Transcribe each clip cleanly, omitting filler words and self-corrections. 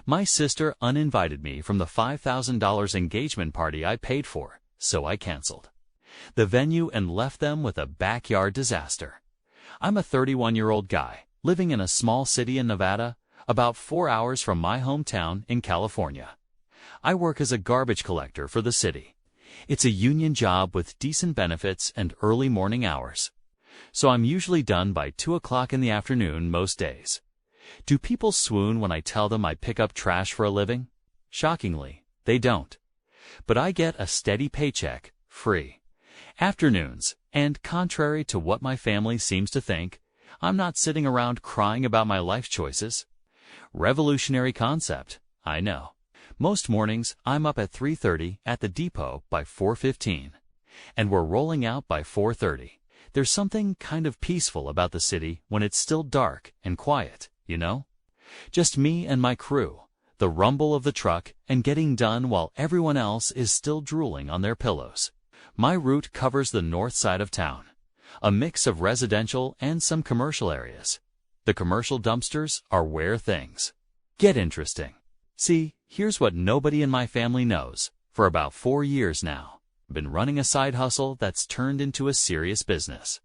My sister uninvited me from the $5,000 engagement party I paid for, so I canceled the venue and left them with a backyard disaster. I'm a 31-year-old guy living in a small city in Nevada, about 4 hours from my hometown in California. I work as a garbage collector for the city. It's a union job with decent benefits and early morning hours. So I'm usually done by 2 o'clock in the afternoon most days. Do people swoon when I tell them I pick up trash for a living? Shockingly, they don't. But I get a steady paycheck, free afternoons, and contrary to what my family seems to think, I'm not sitting around crying about my life choices. Revolutionary concept, I know. Most mornings, I'm up at 3:30 at the depot by 4:15, and we're rolling out by 4:30. There's something kind of peaceful about the city when it's still dark and quiet, you know? Just me and my crew, the rumble of the truck, and getting done while everyone else is still drooling on their pillows. My route covers the north side of town, a mix of residential and some commercial areas. The commercial dumpsters are where things get interesting. See, here's what nobody in my family knows. For about 4 years now, I've been running a side hustle that's turned into a serious business.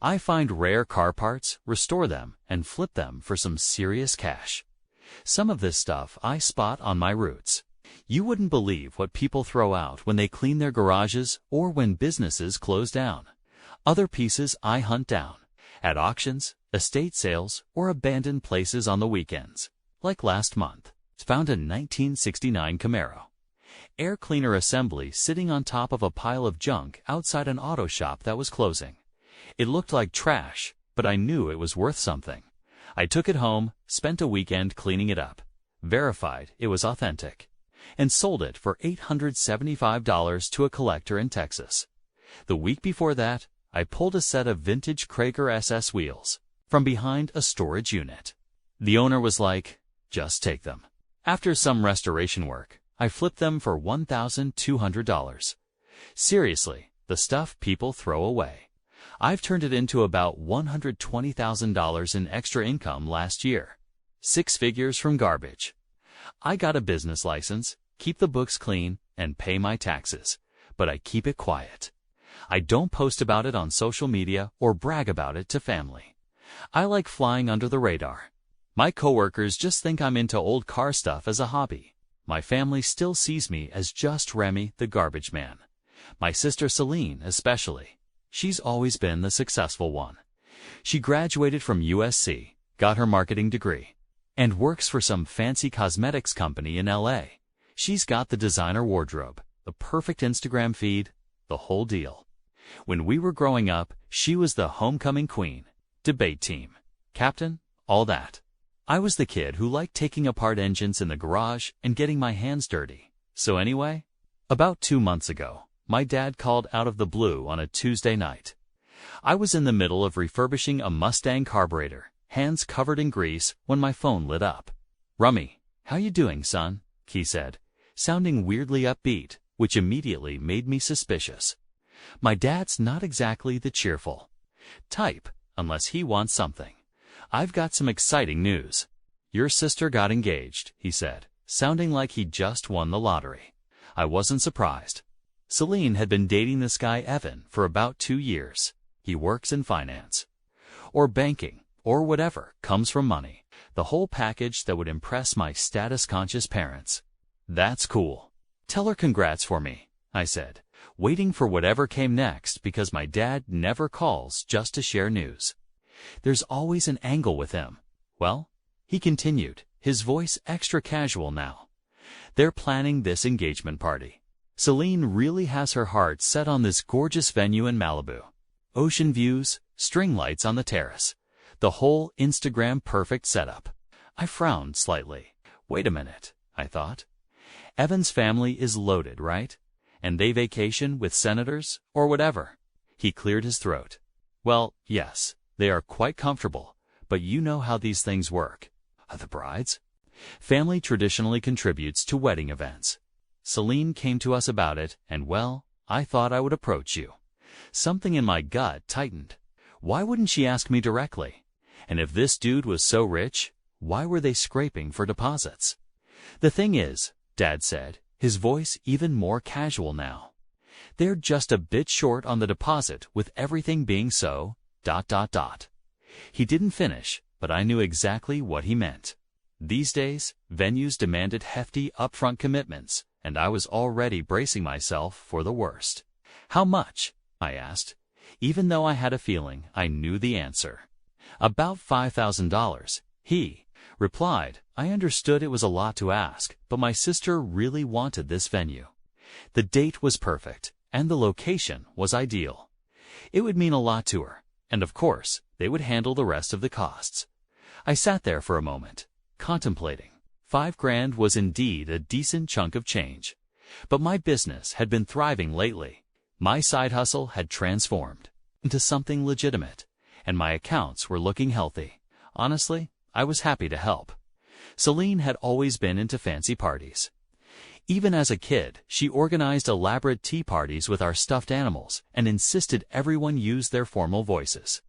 I find rare car parts, restore them, and flip them for some serious cash. Some of this stuff I spot on my routes. You wouldn't believe what people throw out when they clean their garages or when businesses close down. Other pieces I hunt down at auctions, estate sales, or abandoned places on the weekends. Like last month, found a 1969 Camaro air cleaner assembly sitting on top of a pile of junk outside an auto shop that was closing. It looked like trash, but I knew it was worth something. I took it home, spent a weekend cleaning it up, verified it was authentic, and sold it for $875 to a collector in Texas. The week before that, I pulled a set of vintage Krager SS wheels from behind a storage unit. The owner was like, "Just take them." After some restoration work, I flipped them for $1,200. Seriously, the stuff people throw away. I've turned it into about $120,000 in extra income last year. 6 figures from garbage. I got a business license, keep the books clean, and pay my taxes, but I keep it quiet. I don't post about it on social media or brag about it to family. I like flying under the radar. My coworkers just think I'm into old car stuff as a hobby. My family still sees me as just Remy, the garbage man. My sister Celine especially. She's always been the successful one. She graduated from USC, got her marketing degree, and works for some fancy cosmetics company in LA. She's got the designer wardrobe, the perfect Instagram feed, the whole deal. When we were growing up, she was the homecoming queen, debate team, captain, all that. I was the kid who liked taking apart engines in the garage and getting my hands dirty. So anyway, about 2 months ago, my dad called out of the blue on a Tuesday night. I was in the middle of refurbishing a Mustang carburetor, hands covered in grease, when my phone lit up. "Rummy, how you doing, son?" he said, sounding weirdly upbeat, which immediately made me suspicious. My dad's not exactly the cheerful type, unless he wants something. "I've got some exciting news. Your sister got engaged," he said, sounding like he'd just won the lottery. I wasn't surprised. Celine had been dating this guy Evan for about 2 years. He works in finance, or banking, or whatever comes from money. The whole package that would impress my status-conscious parents. "That's cool. Tell her congrats for me," I said, waiting for whatever came next because my dad never calls just to share news. There's always an angle with him. "Well," he continued, his voice extra casual now, "they're planning this engagement party. Celine really has her heart set on this gorgeous venue in Malibu. Ocean views, string lights on the terrace, the whole Instagram perfect setup." I frowned slightly. Wait a minute, I thought. Evan's family is loaded, right? And they vacation with senators, or whatever. He cleared his throat. "Well, yes, they are quite comfortable, but you know how these things work. The bride's family traditionally contributes to wedding events. Celine came to us about it, and well, I thought I would approach you." Something in my gut tightened. Why wouldn't she ask me directly? And if this dude was so rich, why were they scraping for deposits? The thing is, Dad said, his voice even more casual now, they're just a bit short on the deposit with everything being so, ... He didn't finish, but I knew exactly what he meant. These days, venues demanded hefty upfront commitments, and I was already bracing myself for the worst. How much? I asked, even though I had a feeling I knew the answer. About $5,000, he replied. I understood it was a lot to ask, but my sister really wanted this venue. The date was perfect, and the location was ideal. It would mean a lot to her, and of course, they would handle the rest of the costs. I sat there for a moment, contemplating. $5,000 was indeed a decent chunk of change. But my business had been thriving lately. My side hustle had transformed into something legitimate, and my accounts were looking healthy. Honestly, I was happy to help. Celine had always been into fancy parties. Even as a kid, she organized elaborate tea parties with our stuffed animals and insisted everyone use their formal voices.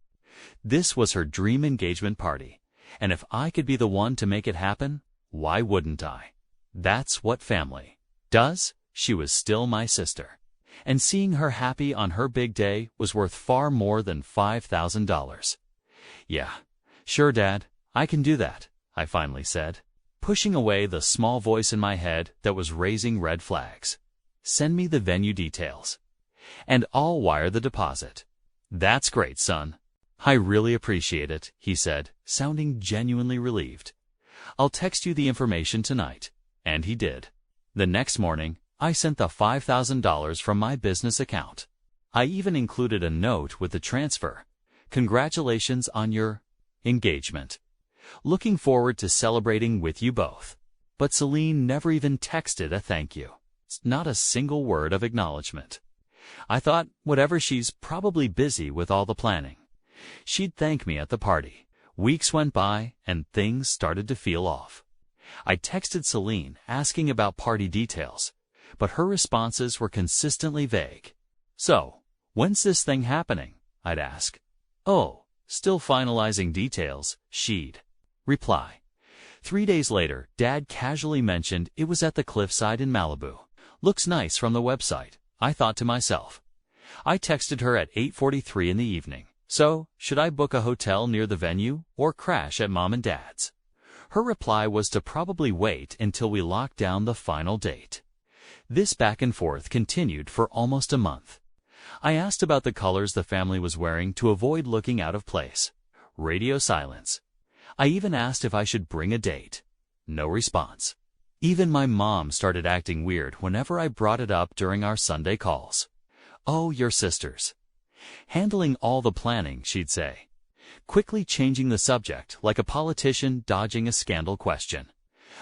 This was her dream engagement party, and if I could be the one to make it happen, why wouldn't I? That's what family does. She was still my sister, and seeing her happy on her big day was worth far more than $5,000. Yeah, sure, Dad, I can do that, I finally said, pushing away the small voice in my head that was raising red flags. Send me the venue details, and I'll wire the deposit. That's great, son. I really appreciate it, he said, sounding genuinely relieved. I'll text you the information tonight. And he did. The next morning, I sent the $5,000 from my business account. I even included a note with the transfer. Congratulations on your engagement. Looking forward to celebrating with you both. But Celine never even texted a thank you. Not a single word of acknowledgement. I thought, whatever, she's probably busy with all the planning. She'd thank me at the party. Weeks went by, and things started to feel off. I texted Celine asking about party details, but her responses were consistently vague. So, when's this thing happening? I'd ask. Oh, still finalizing details, she'd reply. 3 days later, Dad casually mentioned it was at the cliffside in Malibu. Looks nice from the website, I thought to myself. I texted her at 8:43 in the evening. So, should I book a hotel near the venue or crash at Mom and Dad's? Her reply was to probably wait until we locked down the final date. This back and forth continued for almost a month. I asked about the colors the family was wearing to avoid looking out of place. Radio silence. I even asked if I should bring a date. No response. Even my mom started acting weird whenever I brought it up during our Sunday calls. Oh, your sisters. Handling all the planning, she'd say. Quickly changing the subject like a politician dodging a scandal question.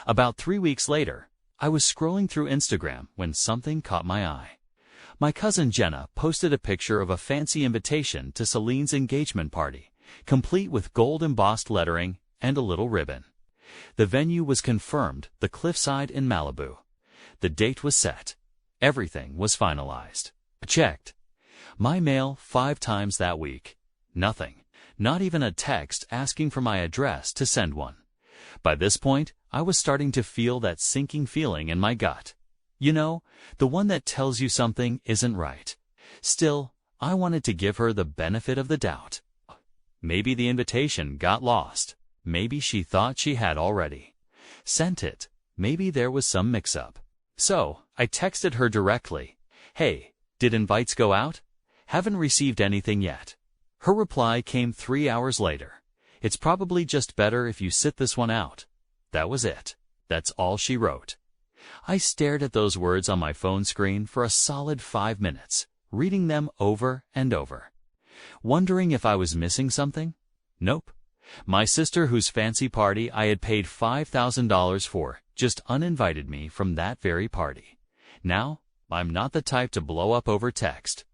About 3 weeks later, I was scrolling through Instagram when something caught my eye. My cousin Jenna posted a picture of a fancy invitation to Celine's engagement party, complete with gold embossed lettering and a little ribbon. The venue was confirmed, the cliffside in Malibu. The date was set. Everything was finalized. Checked. My mail 5 times that week. Nothing. Not even a text asking for my address to send one. By this point, I was starting to feel that sinking feeling in my gut. You know, the one that tells you something isn't right. Still, I wanted to give her the benefit of the doubt. Maybe the invitation got lost. Maybe she thought she had already sent it. Maybe there was some mix-up. So, I texted her directly. Hey, did invites go out? Haven't received anything yet. Her reply came 3 hours later. It's probably just better if you sit this one out. That was it. That's all she wrote. I stared at those words on my phone screen for a solid 5 minutes, reading them over and over. Wondering if I was missing something? Nope. My sister, whose fancy party I had paid $5,000 for, just uninvited me from that very party. Now, I'm not the type to blow up over text.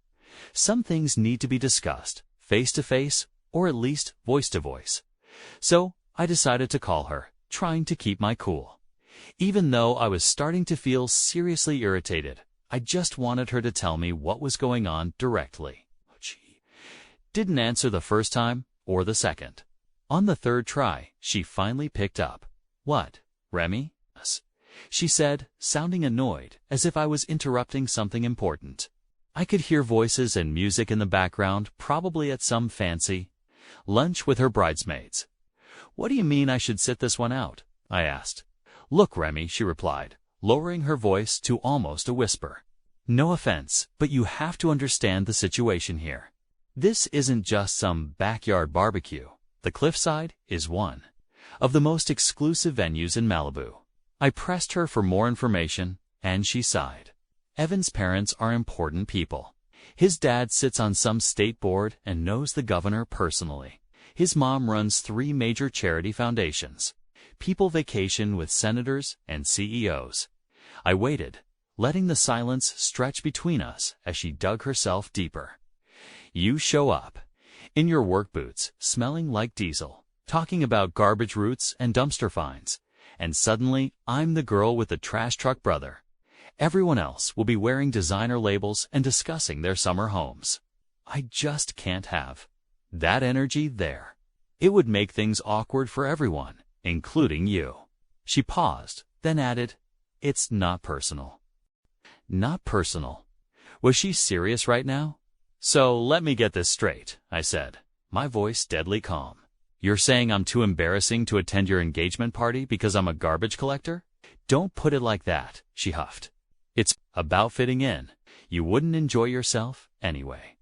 Some things need to be discussed, face-to-face, or at least voice-to-voice. So, I decided to call her, trying to keep my cool. Even though I was starting to feel seriously irritated, I just wanted her to tell me what was going on directly. She didn't answer the first time, or the second. On the third try, she finally picked up. What, Remy? she said, sounding annoyed, as if I was interrupting something important. I could hear voices and music in the background, probably at some fancy lunch with her bridesmaids. "What do you mean I should sit this one out?" I asked. "Look, Remy," she replied, lowering her voice to almost a whisper. "No offense, but you have to understand the situation here. This isn't just some backyard barbecue. The Cliffside is one of the most exclusive venues in Malibu." I pressed her for more information, and she sighed. "Evan's parents are important people. His dad sits on some state board and knows the governor personally. His mom runs 3 major charity foundations. People vacation with senators and CEOs. I waited, letting the silence stretch between us as she dug herself deeper. "You show up, in your work boots, smelling like diesel, talking about garbage routes and dumpster finds, and suddenly I'm the girl with the trash truck brother. Everyone else will be wearing designer labels and discussing their summer homes. I just can't have that energy there. It would make things awkward for everyone, including you." She paused, then added, "It's not personal." Not personal. Was she serious right now? "So let me get this straight," I said, my voice deadly calm. "You're saying I'm too embarrassing to attend your engagement party because I'm a garbage collector?" "Don't put it like that," she huffed. "It's about fitting in. You wouldn't enjoy yourself anyway.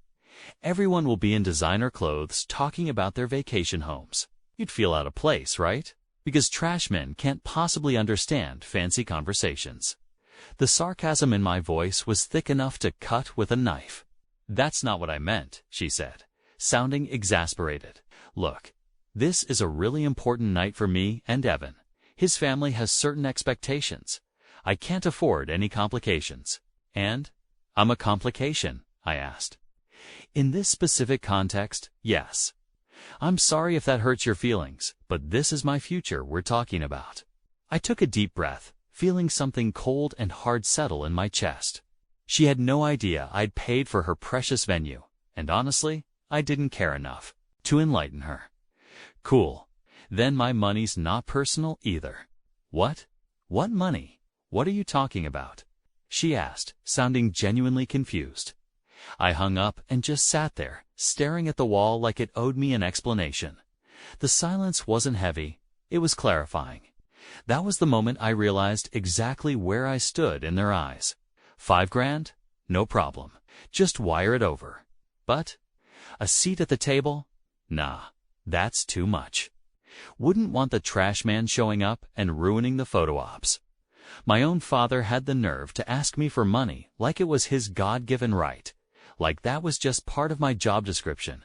Everyone will be in designer clothes talking about their vacation homes. You'd feel out of place, right? Because trash men can't possibly understand fancy conversations." The sarcasm in my voice was thick enough to cut with a knife. "That's not what I meant," she said, sounding exasperated. "Look, this is a really important night for me and Evan. His family has certain expectations. I can't afford any complications." "And I'm a complication?" I asked. "In this specific context, yes. I'm sorry if that hurts your feelings, but this is my future we're talking about." I took a deep breath, feeling something cold and hard settle in my chest. She had no idea I'd paid for her precious venue, and honestly, I didn't care enough to enlighten her. "Cool. Then my money's not personal either." "What? What money? What are you talking about?" she asked, sounding genuinely confused. I hung up and just sat there, staring at the wall like it owed me an explanation. The silence wasn't heavy, it was clarifying. That was the moment I realized exactly where I stood in their eyes. $5,000? No problem. Just wire it over. But a seat at the table? Nah, that's too much. Wouldn't want the trash man showing up and ruining the photo ops. My own father had the nerve to ask me for money like it was his God-given right, like that was just part of my job description.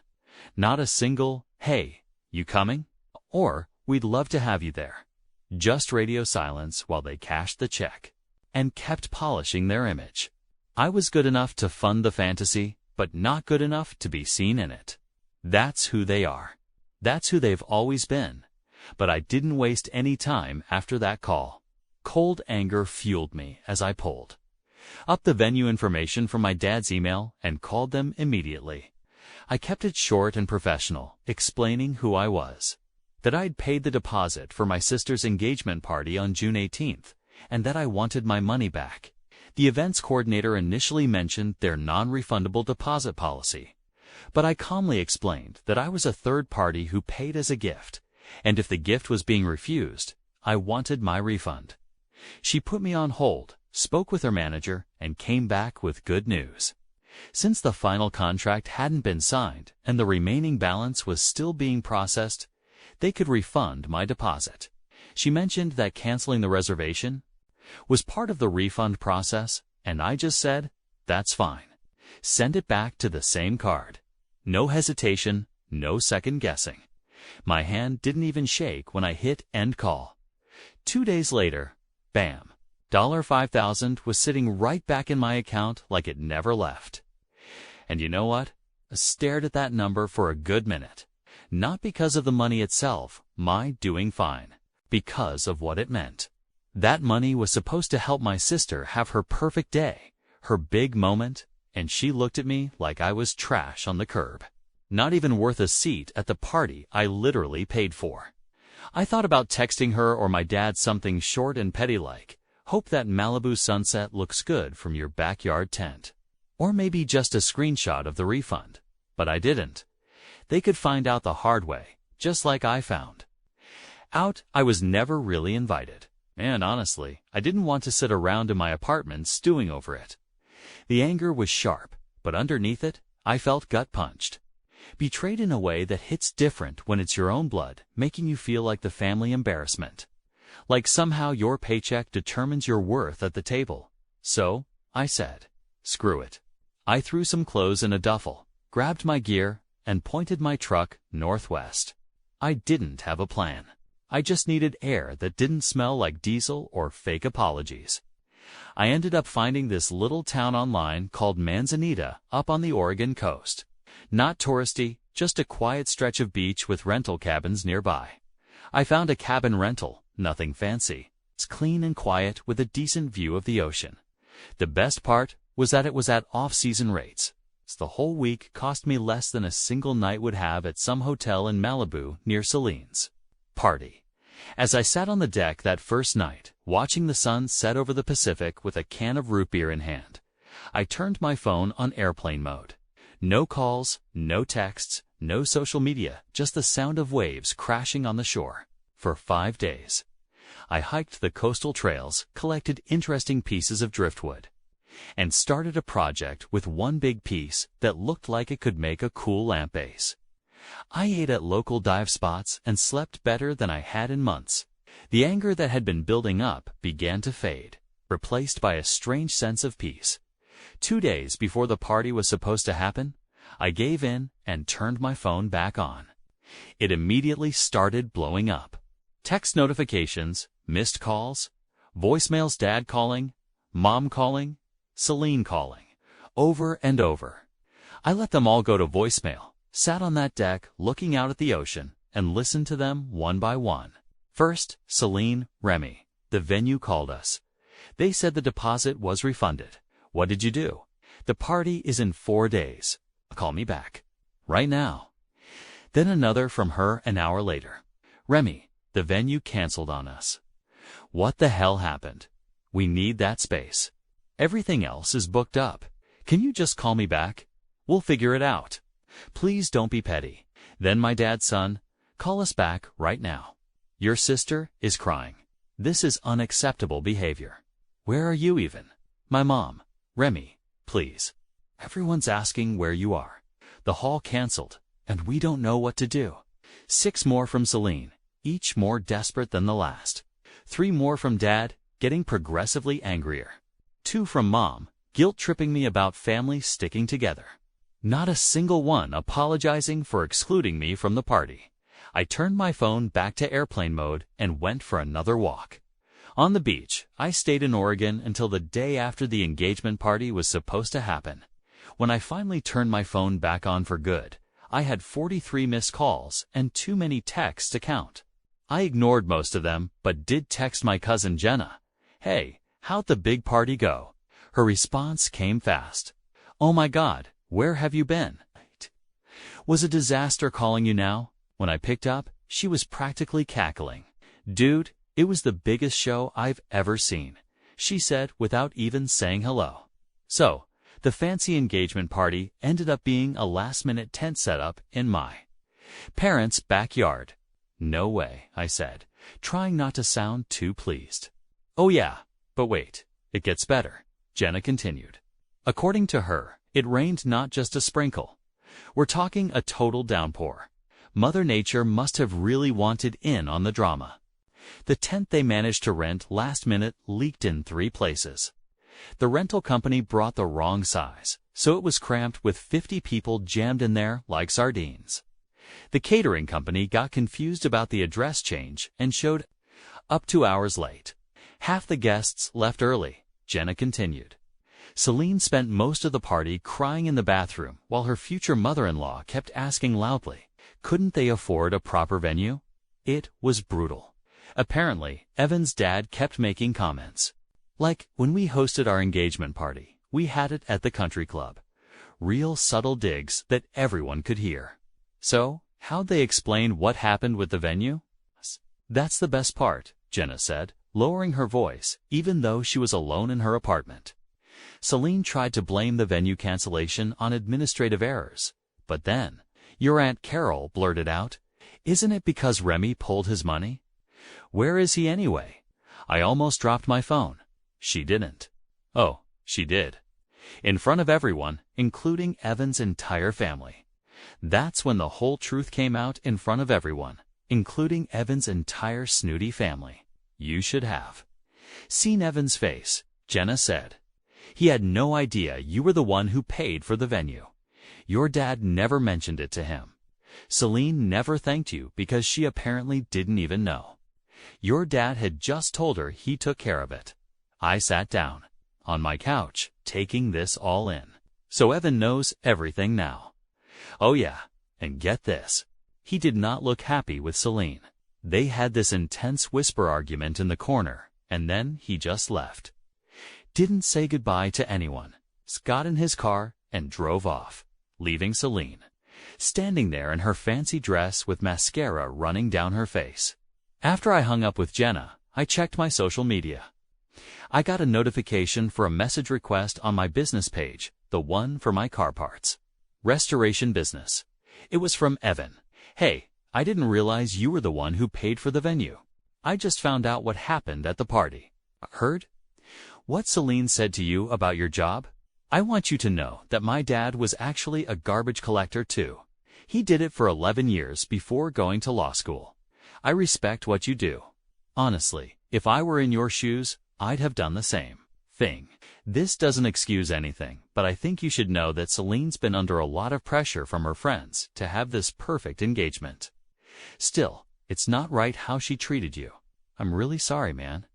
Not a single, "Hey, you coming?" or "We'd love to have you there." Just radio silence while they cashed the check and kept polishing their image. I was good enough to fund the fantasy, but not good enough to be seen in it. That's who they are. That's who they've always been. But I didn't waste any time after that call. Cold anger fueled me as I pulled up the venue information from my dad's email and called them immediately. I kept it short and professional, explaining who I was, that I'd paid the deposit for my sister's engagement party on June 18th, and that I wanted my money back. The events coordinator initially mentioned their non-refundable deposit policy, but I calmly explained that I was a third party who paid as a gift, and if the gift was being refused, I wanted my refund. She put me on hold, spoke with her manager, and came back with good news. Since the final contract hadn't been signed and the remaining balance was still being processed, they could refund my deposit. She mentioned that canceling the reservation was part of the refund process, and I just said, "That's fine. Send it back to the same card." No hesitation, no second guessing. My hand didn't even shake when I hit end call. 2 days later, bam, $5,000 was sitting right back in my account like it never left. And you know what? I stared at that number for a good minute. Not because of the money itself, my doing fine, because of what it meant. That money was supposed to help my sister have her perfect day, her big moment, and she looked at me like I was trash on the curb. Not even worth a seat at the party I literally paid for. I thought about texting her or my dad something short and petty like, Hope that Malibu sunset looks good from your backyard tent. Or maybe just a screenshot of the refund. But I didn't. They could find out the hard way, just like I found out. I was never really invited. And honestly, I didn't want to sit around in my apartment stewing over it. The anger was sharp, but underneath it, I felt gut-punched. Betrayed in a way that hits different when it's your own blood, making you feel like the family embarrassment. Like somehow your paycheck determines your worth at the table. So, I said, screw it. I threw some clothes in a duffel, grabbed my gear, and pointed my truck northwest. I didn't have a plan. I just needed air that didn't smell like diesel or fake apologies. I ended up finding this little town online called Manzanita up on the Oregon coast. Not touristy, just a quiet stretch of beach with rental cabins nearby. I found a cabin rental, nothing fancy. It's clean and quiet with a decent view of the ocean. The best part was that it was at off-season rates. The whole week cost me less than a single night would have at some hotel in Malibu near Celine's party. As I sat on the deck that first night, watching the sun set over the Pacific with a can of root beer in hand, I turned my phone on airplane mode. No calls, no texts, no social media, just the sound of waves crashing on the shore. For 5 days, I hiked the coastal trails, collected interesting pieces of driftwood, and started a project with one big piece that looked like it could make a cool lamp base. I ate at local dive spots and slept better than I had in months. The anger that had been building up began to fade, replaced by a strange sense of peace. 2 days before the party was supposed to happen, I gave in and turned my phone back on. It immediately started blowing up. Text notifications, missed calls, voicemails, dad calling, mom calling, Celine calling, over and over. I let them all go to voicemail, sat on that deck looking out at the ocean, and listened to them one by one. First, Celine, Remy. The venue called us. They said the deposit was refunded. What did you do? The party is in 4 days. Call me back. Right now. Then another from her an hour later. Remy, the venue canceled on us. What the hell happened? We need that space. Everything else is booked up. Can you just call me back? We'll figure it out. Please don't be petty. Then my dad's son, call us back right now. Your sister is crying. This is unacceptable behavior. Where are you even? My mom. Remy, please. Everyone's asking where you are. The hall canceled, and we don't know what to do. 6 more from Celine, each more desperate than the last. 3 more from Dad, getting progressively angrier. 2 from Mom, guilt-tripping me about family sticking together. Not a single one apologizing for excluding me from the party. I turned my phone back to airplane mode and went for another walk. On the beach, I stayed in Oregon until the day after the engagement party was supposed to happen. When I finally turned my phone back on for good, I had 43 missed calls and too many texts to count. I ignored most of them, but did text my cousin Jenna. Hey, how'd the big party go? Her response came fast. Oh my God, where have you been? Was a disaster calling you now? When I picked up, she was practically cackling. Dude, it was the biggest show I've ever seen, she said without even saying hello. So, the fancy engagement party ended up being a last-minute tent setup in my parents' backyard. No way, I said, trying not to sound too pleased. Oh yeah, but wait, it gets better, Jenna continued. According to her, it rained not just a sprinkle. We're talking a total downpour. Mother Nature must have really wanted in on the drama. The tent they managed to rent last minute leaked in 3 places. The rental company brought the wrong size, so it was cramped with 50 people jammed in there like sardines. The catering company got confused about the address change and showed up 2 hours late. Half the guests left early, Jenna continued. Celine spent most of the party crying in the bathroom while her future mother-in-law kept asking loudly, couldn't they afford a proper venue? It was brutal. Apparently, Evan's dad kept making comments. Like, when we hosted our engagement party, we had it at the country club. Real subtle digs that everyone could hear. So, how'd they explain what happened with the venue? That's the best part, Jenna said, lowering her voice even though she was alone in her apartment. Celine tried to blame the venue cancellation on administrative errors, but then your Aunt Carol blurted out, "Isn't it because Remy pulled his money? Where is he anyway?" I almost dropped my phone. She didn't. Oh, she did. In front of everyone, including Evan's entire family. That's when the whole truth came out in front of everyone, including Evan's entire snooty family. You should have seen Evan's face, Jenna said. He had no idea you were the one who paid for the venue. Your dad never mentioned it to him. Celine never thanked you because she apparently didn't even know. Your dad had just told her he took care of it. I sat down on my couch, taking this all in. So Evan knows everything now. Oh yeah, and get this. He did not look happy with Celine. They had this intense whisper argument in the corner, and then he just left. Didn't say goodbye to anyone. Got in his car and drove off, leaving Celine standing there in her fancy dress with mascara running down her face. After I hung up with Jenna, I checked my social media. I got a notification for a message request on my business page, the one for my car parts. Restoration business. It was from Evan. "Hey, I didn't realize you were the one who paid for the venue. I just found out what happened at the party. Heard what Celine said to you about your job? I want you to know that my dad was actually a garbage collector too. He did it for 11 years before going to law school. I respect what you do. Honestly, if I were in your shoes, I'd have done the same thing. This doesn't excuse anything, but I think you should know that Celine's been under a lot of pressure from her friends to have this perfect engagement. Still, it's not right how she treated you. I'm really sorry, man."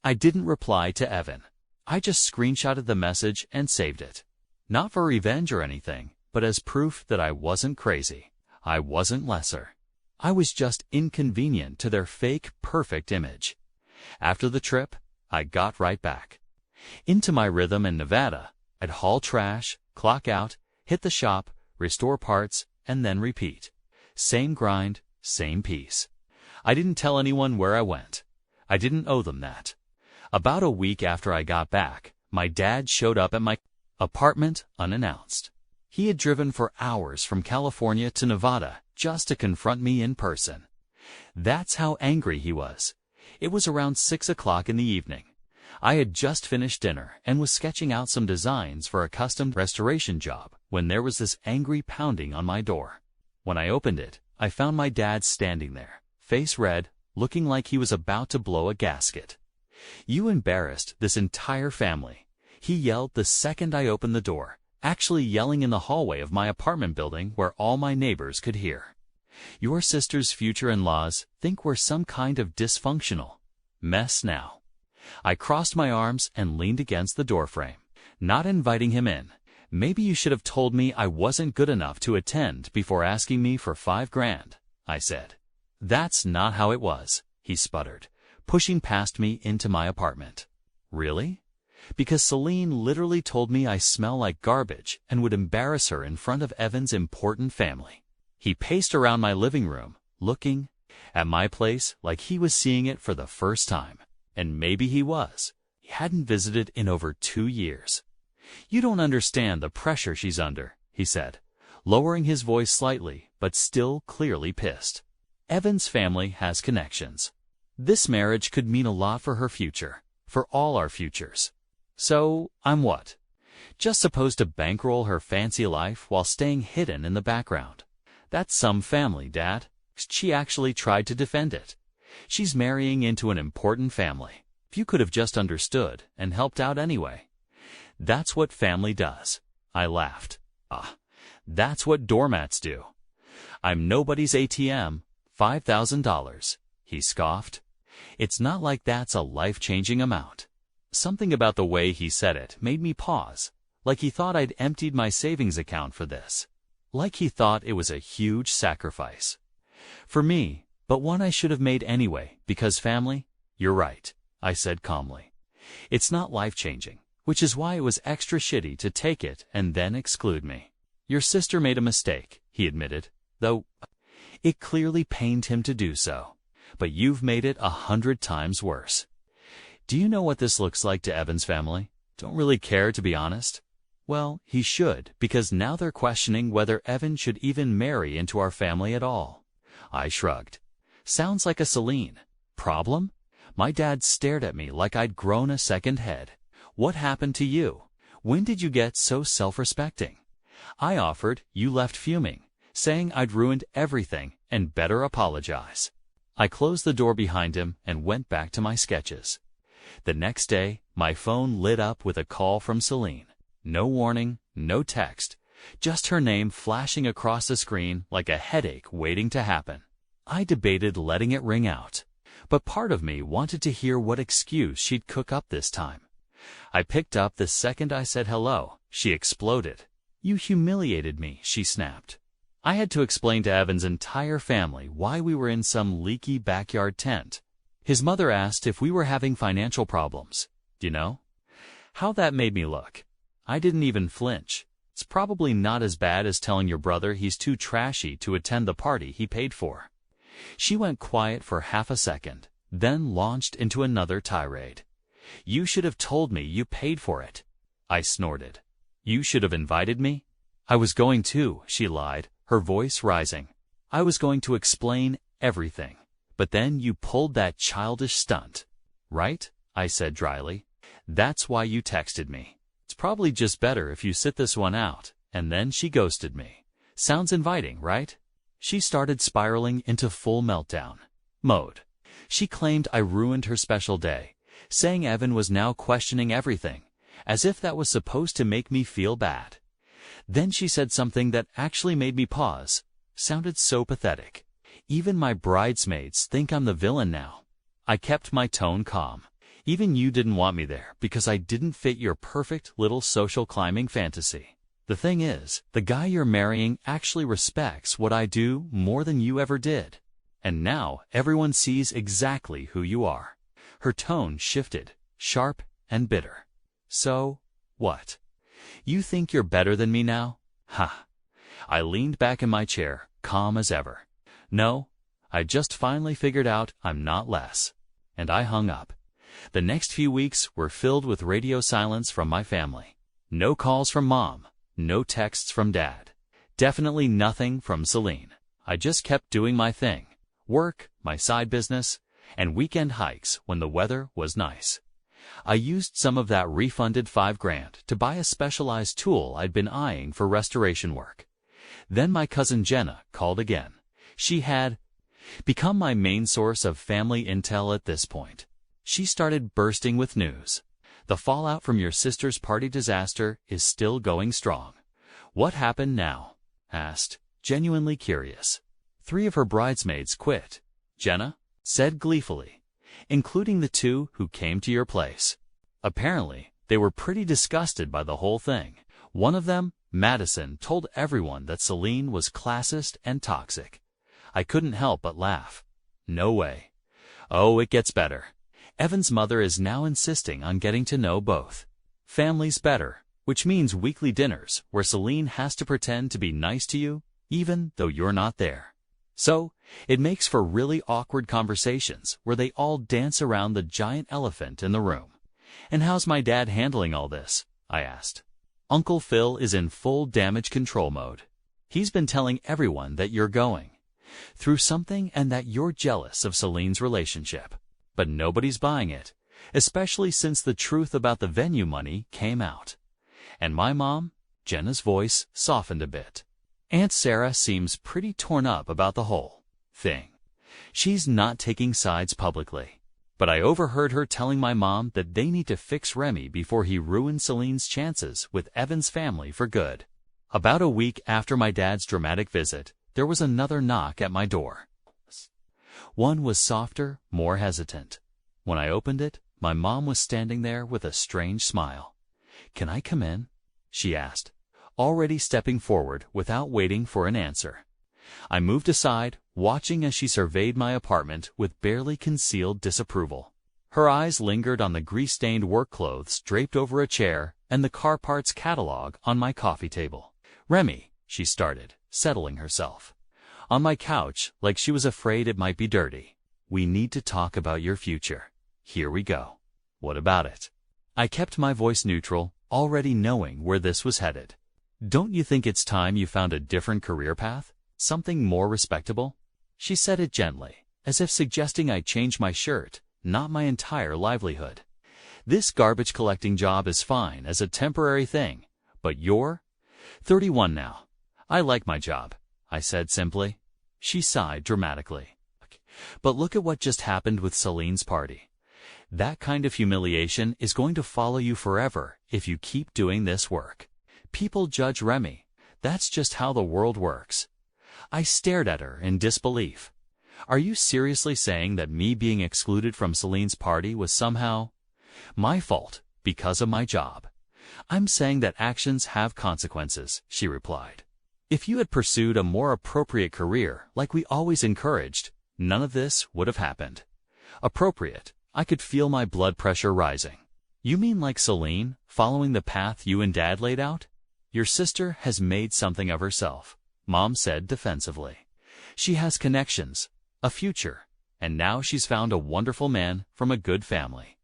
I didn't reply to Evan. I just screenshotted the message and saved it. Not for revenge or anything, but as proof that I wasn't crazy. I wasn't lesser. I was just inconvenient to their fake, perfect image. After the trip, I got right back into my rhythm in Nevada. I'd haul trash, clock out, hit the shop, restore parts, and then repeat. Same grind, same peace. I didn't tell anyone where I went. I didn't owe them that. About a week after I got back, my dad showed up at my apartment unannounced. He had driven for hours from California to Nevada just to confront me in person. That's how angry he was. It was around 6 o'clock in the evening. I had just finished dinner and was sketching out some designs for a custom restoration job when there was this angry pounding on my door. When I opened it, I found my dad standing there, face red, looking like he was about to blow a gasket. "You embarrassed this entire family," he yelled the second I opened the door, actually yelling in the hallway of my apartment building where all my neighbors could hear. "Your sister's future in-laws think we're some kind of dysfunctional mess now." I crossed my arms and leaned against the doorframe, not inviting him in. "Maybe you should have told me I wasn't good enough to attend before asking me for $5,000, I said. "That's not how it was," he sputtered, pushing past me into my apartment. "Really?" "Because Celine literally told me I smell like garbage and would embarrass her in front of Evan's important family." He paced around my living room, looking at my place like he was seeing it for the first time. And maybe he was. He hadn't visited in over 2 years. "You don't understand the pressure she's under," he said, lowering his voice slightly, but still clearly pissed. "Evan's family has connections. This marriage could mean a lot for her future, for all our futures. So, I'm what? Just supposed to bankroll her fancy life while staying hidden in the background. That's some family, Dad." She actually tried to defend it. "She's marrying into an important family. If you could have just understood and helped out anyway." "That's what family does." I laughed. That's what doormats do." "I'm nobody's ATM. $5,000. He scoffed. "It's not like that's a life-changing amount." Something about the way he said it made me pause, like he thought I'd emptied my savings account for this. Like he thought it was a huge sacrifice for me, but one I should have made anyway, because family. "You're right," I said calmly. "It's not life-changing, which is why it was extra shitty to take it and then exclude me." "Your sister made a mistake," he admitted, though it clearly pained him to do so. "But you've made it 100 times worse. Do you know what this looks like to Evan's family? Don't really care, to be honest. Well, he should, because now they're questioning whether Evan should even marry into our family at all. I shrugged. Sounds like a Celine. Problem? My dad stared at me like I'd grown a second head. What happened to you? When did you get so self-respecting? I offered, you left fuming, saying I'd ruined everything and better apologize. I closed the door behind him and went back to my sketches. The next day, my phone lit up with a call from Celine. No warning, no text, just her name flashing across the screen like a headache waiting to happen. I debated letting it ring out, but part of me wanted to hear what excuse she'd cook up this time. I picked up the second I said hello. She exploded. You humiliated me, she snapped. I had to explain to Evan's entire family why we were in some leaky backyard tent. His mother asked if we were having financial problems. Do you know how that made me look? I didn't even flinch. It's probably not as bad as telling your brother he's too trashy to attend the party he paid for. She went quiet for half a second, then launched into another tirade. You should have told me you paid for it. I snorted. You should have invited me? I was going to, she lied, her voice rising. I was going to explain everything, but then you pulled that childish stunt. Right? I said dryly. That's why you texted me. It's probably just better if you sit this one out. And then she ghosted me. Sounds inviting, right? She started spiraling into full meltdown mode. She claimed I ruined her special day, saying Evan was now questioning everything, as if that was supposed to make me feel bad. Then she said something that actually made me pause. Sounded so pathetic. Even my bridesmaids think I'm the villain now. I kept my tone calm. Even you didn't want me there because I didn't fit your perfect little social climbing fantasy. The thing is, the guy you're marrying actually respects what I do more than you ever did. And now everyone sees exactly who you are. Her tone shifted, sharp and bitter. So, what? You think you're better than me now? Ha! I leaned back in my chair, calm as ever. No, I just finally figured out I'm not less. And I hung up. The next few weeks were filled with radio silence from my family. No calls from Mom, no texts from Dad. Definitely nothing from Celine. I just kept doing my thing. Work, my side business, and weekend hikes when the weather was nice. I used some of that refunded $5,000 to buy a specialized tool I'd been eyeing for restoration work. Then my cousin Jenna called again. She had become my main source of family intel at this point. She started bursting with news. The fallout from your sister's party disaster is still going strong. What happened now? Asked, genuinely curious. 3 of her bridesmaids quit. Jenna said gleefully, including the 2 who came to your place. Apparently, they were pretty disgusted by the whole thing. One of them, Madison, told everyone that Celine was classist and toxic. I couldn't help but laugh. No way. Oh, it gets better. Evan's mother is now insisting on getting to know both. Family's better, which means weekly dinners where Celine has to pretend to be nice to you, even though you're not there. So, it makes for really awkward conversations where they all dance around the giant elephant in the room. And how's my dad handling all this? I asked. Uncle Phil is in full damage control mode. He's been telling everyone that you're going through something and that you're jealous of Celine's relationship. But nobody's buying it, especially since the truth about the venue money came out. And my mom, Jenna's voice softened a bit. Aunt Sarah seems pretty torn up about the whole thing. She's not taking sides publicly. But I overheard her telling my mom that they need to fix Remy before he ruins Celine's chances with Evan's family for good. About a week after my dad's dramatic visit, there was another knock at my door. One was softer, more hesitant. When I opened it, my mom was standing there with a strange smile. "Can I come in?" she asked, already stepping forward without waiting for an answer. I moved aside, watching as she surveyed my apartment with barely concealed disapproval. Her eyes lingered on the grease-stained work clothes draped over a chair and the car parts catalog on my coffee table. "Remy," she started, settling herself on my couch like she was afraid it might be dirty. "We need to talk about your future. Here we go." What about it? I kept my voice neutral, already knowing where this was headed. Don't you think it's time you found a different career path? Something more respectable? She said it gently, as if suggesting I change my shirt, not my entire livelihood. This garbage collecting job is fine as a temporary thing, but you're 31 now. I like my job, I said simply. She sighed dramatically. But look at what just happened with Celine's party. That kind of humiliation is going to follow you forever if you keep doing this work. People judge Remy. That's just how the world works. I stared at her in disbelief. Are you seriously saying that me being excluded from Celine's party was somehow my fault because of my job? I'm saying that actions have consequences, she replied. If you had pursued a more appropriate career like we always encouraged, none of this would have happened. Appropriate? I could feel my blood pressure rising. You mean like Celine, following the path you and Dad laid out? Your sister has made something of herself, Mom said defensively. She has connections, a future, and now she's found a wonderful man from a good family.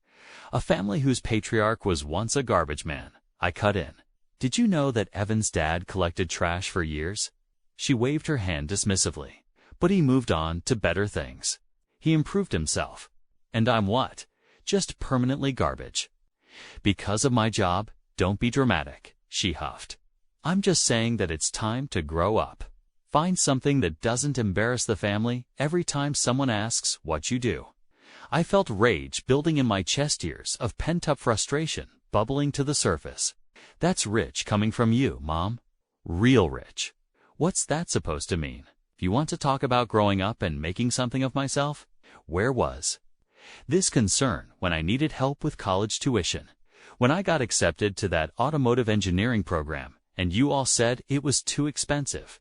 A family whose patriarch was once a garbage man, I cut in. Did you know that Evan's dad collected trash for years? She waved her hand dismissively, but he moved on to better things. He improved himself. And I'm what? Just permanently garbage. Because of my job, don't be dramatic, she huffed. I'm just saying that it's time to grow up. Find something that doesn't embarrass the family every time someone asks what you do. I felt rage building in my chest ears of pent-up frustration bubbling to the surface. That's rich coming from you, Mom. Real rich. What's that supposed to mean? If you want to talk about growing up and making something of myself, where was this concern when I needed help with college tuition? When I got accepted to that automotive engineering program, and you all said it was too expensive. ...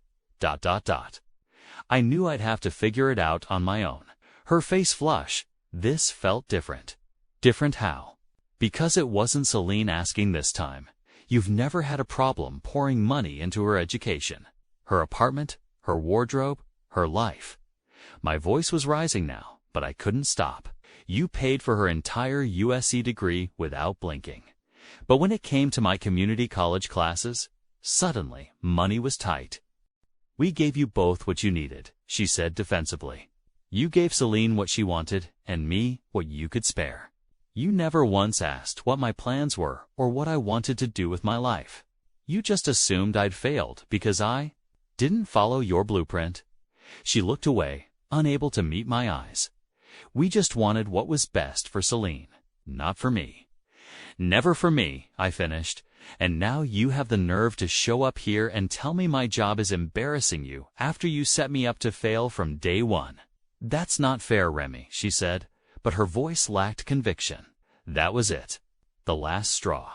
I knew I'd have to figure it out on my own. Her face flushed. This felt different. Different how? Because it wasn't Celine asking this time. You've never had a problem pouring money into her education. Her apartment, her wardrobe, her life. My voice was rising now, but I couldn't stop. You paid for her entire USC degree without blinking. But when it came to my community college classes, suddenly money was tight. We gave you both what you needed, she said defensively. You gave Celine what she wanted, and me what you could spare. You never once asked what my plans were or what I wanted to do with my life. You just assumed I'd failed because I didn't follow your blueprint. She looked away, unable to meet my eyes. We just wanted what was best for Celine, not for me. Never for me, I finished. And now you have the nerve to show up here and tell me my job is embarrassing you after you set me up to fail from day one. That's not fair, Remy, she said, but her voice lacked conviction. That was it. The last straw.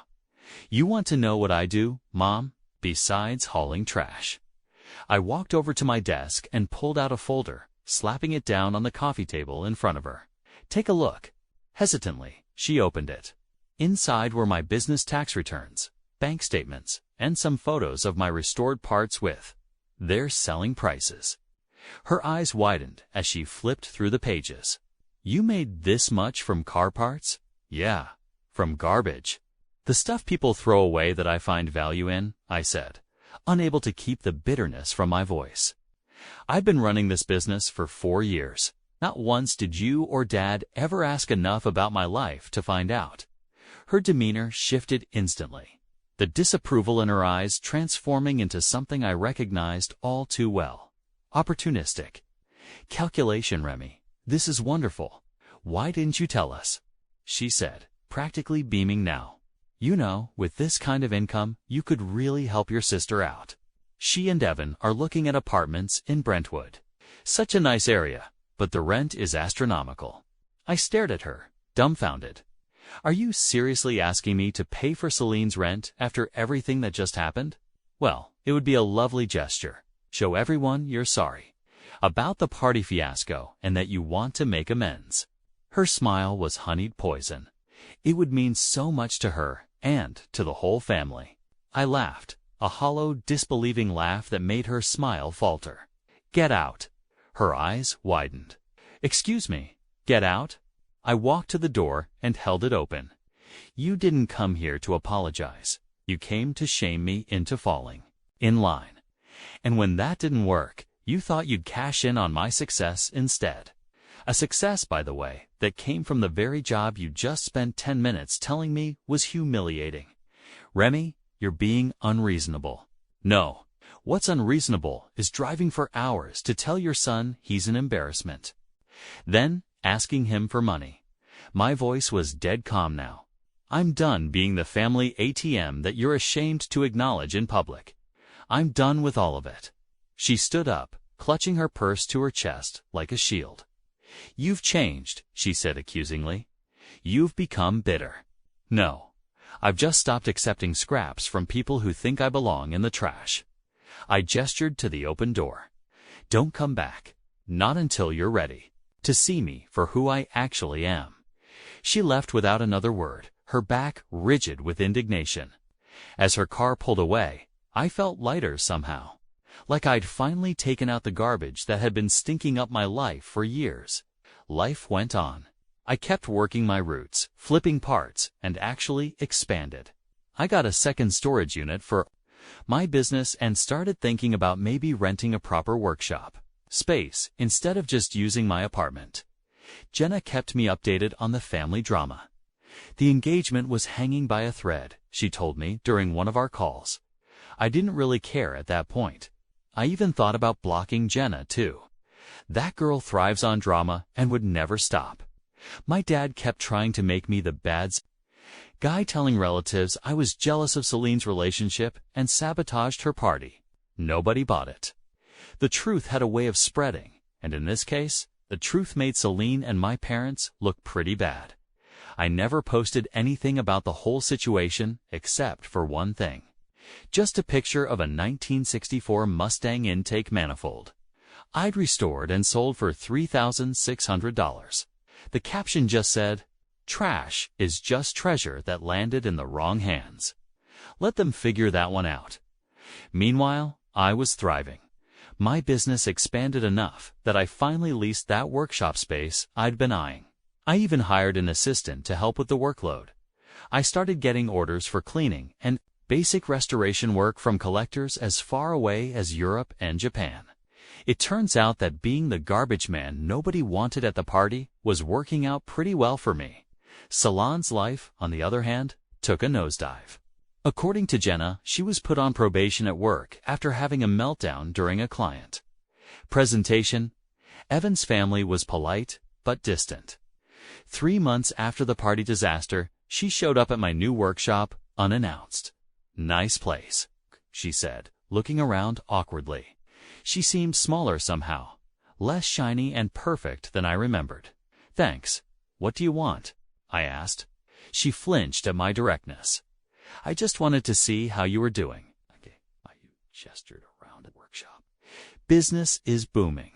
You want to know what I do, Mom, besides hauling trash? I walked over to my desk and pulled out a folder, slapping it down on the coffee table in front of her. Take a look. Hesitantly, she opened it. Inside were my business tax returns, bank statements, and some photos of my restored parts with their selling prices. Her eyes widened as she flipped through the pages. You made this much from car parts? Yeah, from garbage. The stuff people throw away that I find value in, I said, unable to keep the bitterness from my voice. I've been running this business for 4 years. Not once did you or Dad ever ask enough about my life to find out. Her demeanor shifted instantly, the disapproval in her eyes transforming into something I recognized all too well. Opportunistic. Calculation, Remy. This is wonderful. Why didn't you tell us? She said, practically beaming now. You know, with this kind of income, you could really help your sister out. She and Evan are looking at apartments in Brentwood. Such a nice area, but the rent is astronomical. I stared at her, dumbfounded. Are you seriously asking me to pay for Celine's rent after everything that just happened? Well, it would be a lovely gesture. Show everyone you're sorry about the party fiasco and that you want to make amends. Her smile was honeyed poison. It would mean so much to her and to the whole family. I laughed, a hollow, disbelieving laugh that made her smile falter. Get out. Her eyes widened. Excuse me, get out? I walked to the door and held it open. You didn't come here to apologize. You came to shame me into falling in line. And when that didn't work, you thought you'd cash in on my success instead. A success, by the way, that came from the very job you just spent 10 minutes telling me was humiliating. Remy, you're being unreasonable. No, what's unreasonable is driving for hours to tell your son he's an embarrassment. Then asking him for money. My voice was dead calm now. I'm done being the family ATM that you're ashamed to acknowledge in public. I'm done with all of it. She stood up, clutching her purse to her chest like a shield. You've changed, she said accusingly. You've become bitter. No, I've just stopped accepting scraps from people who think I belong in the trash. I gestured to the open door. Don't come back. Not until you're ready to see me for who I actually am. She left without another word, her back rigid with indignation. As her car pulled away, I felt lighter somehow, like I'd finally taken out the garbage that had been stinking up my life for years. Life went on. I kept working my routes, flipping parts, and actually expanded. I got a second storage unit for my business and started thinking about maybe renting a proper workshop space instead of just using my apartment. Jenna kept me updated on the family drama. The engagement was hanging by a thread, she told me during one of our calls. I didn't really care at that point. I even thought about blocking Jenna, too. That girl thrives on drama and would never stop. My dad kept trying to make me the bad guy, telling relatives I was jealous of Celine's relationship and sabotaged her party. Nobody bought it. The truth had a way of spreading, and in this case, the truth made Celine and my parents look pretty bad. I never posted anything about the whole situation except for one thing. Just a picture of a 1964 Mustang intake manifold. I'd restored and sold for $3,600. The caption just said, "Trash is just treasure that landed in the wrong hands. Let them figure that one out." Meanwhile, I was thriving. My business expanded enough that I finally leased that workshop space I'd been eyeing. I even hired an assistant to help with the workload. I started getting orders for cleaning and basic restoration work from collectors as far away as Europe and Japan. It turns out that being the garbage man nobody wanted at the party was working out pretty well for me. Salon's life, on the other hand, took a nosedive. According to Jenna, she was put on probation at work after having a meltdown during a client presentation. Evan's family was polite but distant. 3 months after the party disaster, she showed up at my new workshop unannounced. "Nice place," she said, looking around awkwardly. She seemed smaller somehow, less shiny and perfect than I remembered. "Thanks. What do you want?" I asked. She flinched at my directness. "I just wanted to see how you were doing." I gestured around the workshop. "Business is booming."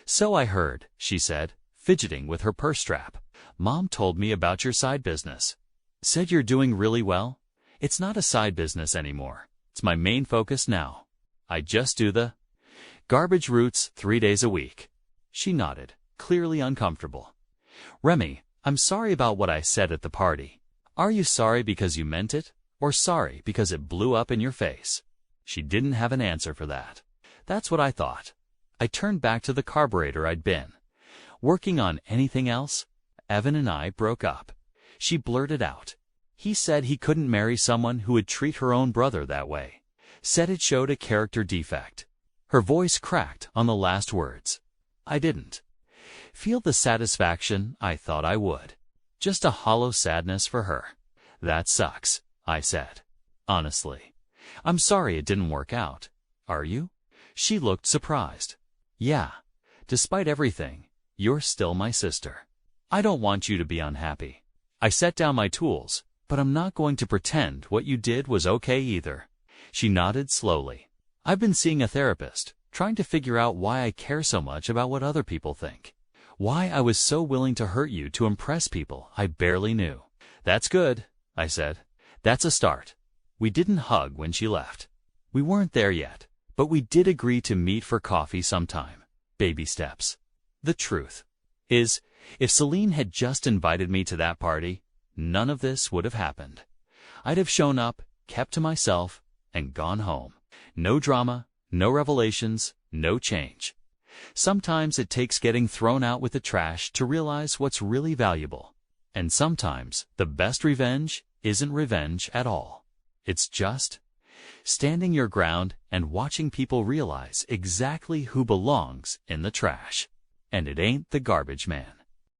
"So I heard," she said, fidgeting with her purse strap. "Mom told me about your side business. Said you're doing really well." "It's not a side business anymore. It's my main focus now. I just do the garbage routes 3 days a week." She nodded, clearly uncomfortable. "Remy, I'm sorry about what I said at the party. Are you sorry because you meant it, or sorry because it blew up in your face?" She didn't have an answer for that. That's what I thought. I turned back to the carburetor I'd been working on. "Anything else?" "Evan and I broke up," she blurted out. "He said he couldn't marry someone who would treat her own brother that way. Said it showed a character defect." Her voice cracked on the last words. I didn't feel the satisfaction I thought I would. Just a hollow sadness for her. "That sucks," I said. "Honestly. I'm sorry it didn't work out. Are you?" She looked surprised. "Yeah. Despite everything, you're still my sister. I don't want you to be unhappy." I set down my tools, "But I'm not going to pretend what you did was okay either." She nodded slowly. "I've been seeing a therapist, trying to figure out why I care so much about what other people think. Why I was so willing to hurt you to impress people I barely knew." "That's good," I said. "That's a start." We didn't hug when she left. We weren't there yet, but we did agree to meet for coffee sometime. Baby steps. The truth is, if Celine had just invited me to that party, none of this would have happened. I'd have shown up, kept to myself, and gone home. No drama, no revelations, no change. Sometimes it takes getting thrown out with the trash to realize what's really valuable. And sometimes the best revenge isn't revenge at all. It's just standing your ground and watching people realize exactly who belongs in the trash. And it ain't the garbage man.